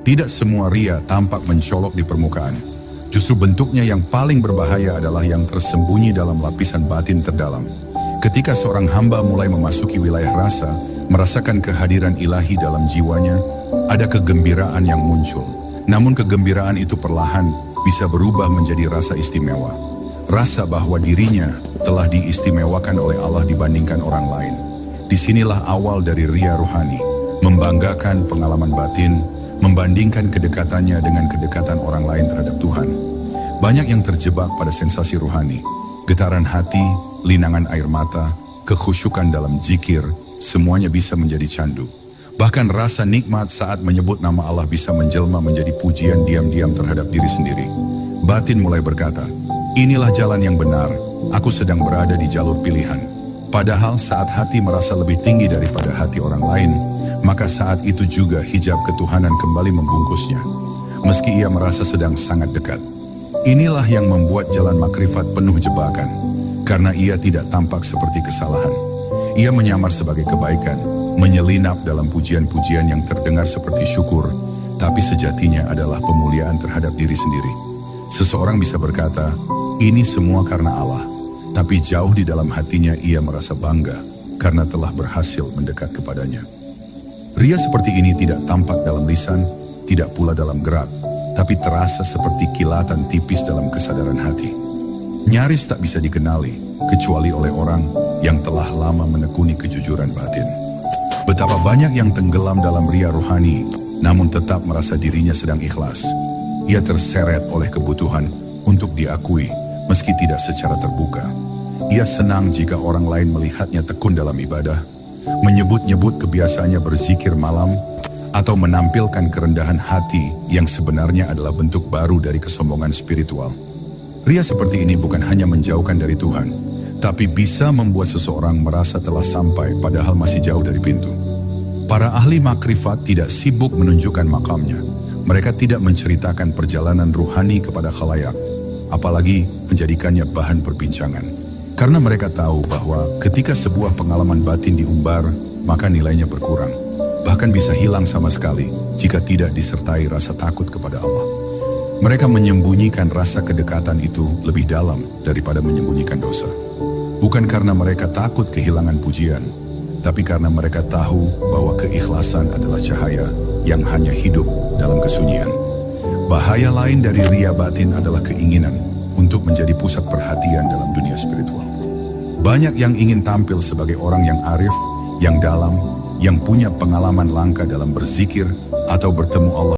Tidak semua ria tampak mencolok di permukaan. Justru bentuknya yang paling berbahaya adalah yang tersembunyi dalam lapisan batin terdalam. Ketika seorang hamba mulai memasuki wilayah rasa, merasakan kehadiran ilahi dalam jiwanya, ada kegembiraan yang muncul. Namun kegembiraan itu perlahan bisa berubah menjadi rasa istimewa. Rasa bahwa dirinya telah diistimewakan oleh Allah dibandingkan orang lain. Disinilah awal dari ria rohani, membanggakan pengalaman batin, membandingkan kedekatannya dengan kedekatan orang lain terhadap Tuhan. Banyak yang terjebak pada sensasi rohani, getaran hati, linangan air mata, kekhusyukan dalam zikir, semuanya bisa menjadi candu. Bahkan rasa nikmat saat menyebut nama Allah bisa menjelma menjadi pujian diam-diam terhadap diri sendiri. Batin mulai berkata, inilah jalan yang benar, aku sedang berada di jalur pilihan. Padahal saat hati merasa lebih tinggi daripada hati orang lain, maka saat itu juga hijab ketuhanan kembali membungkusnya. Meski ia merasa sedang sangat dekat. Inilah yang membuat jalan makrifat penuh jebakan. Karena ia tidak tampak seperti kesalahan. Ia menyamar sebagai kebaikan, menyelinap dalam pujian-pujian yang terdengar seperti syukur, tapi sejatinya adalah pemuliaan terhadap diri sendiri. Seseorang bisa berkata, ini semua karena Allah. Tapi jauh di dalam hatinya ia merasa bangga karena telah berhasil mendekat kepadanya. Ria seperti ini tidak tampak dalam lisan, tidak pula dalam gerak, tapi terasa seperti kilatan tipis dalam kesadaran hati. Nyaris tak bisa dikenali, kecuali oleh orang yang telah lama menekuni kejujuran batin. Betapa banyak yang tenggelam dalam ria rohani, namun tetap merasa dirinya sedang ikhlas. Ia terseret oleh kebutuhan untuk diakui, meski tidak secara terbuka. Ia senang jika orang lain melihatnya tekun dalam ibadah, menyebut-nyebut kebiasaannya berzikir malam, atau menampilkan kerendahan hati yang sebenarnya adalah bentuk baru dari kesombongan spiritual. Ria seperti ini bukan hanya menjauhkan dari Tuhan, tapi bisa membuat seseorang merasa telah sampai padahal masih jauh dari pintu. Para ahli makrifat tidak sibuk menunjukkan makamnya. Mereka tidak menceritakan perjalanan ruhani kepada khalayak, apalagi menjadikannya bahan perbincangan. Karena mereka tahu bahwa ketika sebuah pengalaman batin diumbar, maka nilainya berkurang. Bahkan bisa hilang sama sekali jika tidak disertai rasa takut kepada Allah. Mereka menyembunyikan rasa kedekatan itu lebih dalam daripada menyembunyikan dosa. Bukan karena mereka takut kehilangan pujian, tapi karena mereka tahu bahwa keikhlasan adalah cahaya yang hanya hidup dalam kesunyian. Bahaya lain dari ria batin adalah keinginan untuk menjadi pusat perhatian dalam dunia spiritual. Banyak yang ingin tampil sebagai orang yang arif, yang dalam, yang punya pengalaman langka dalam berzikir atau bertemu Allah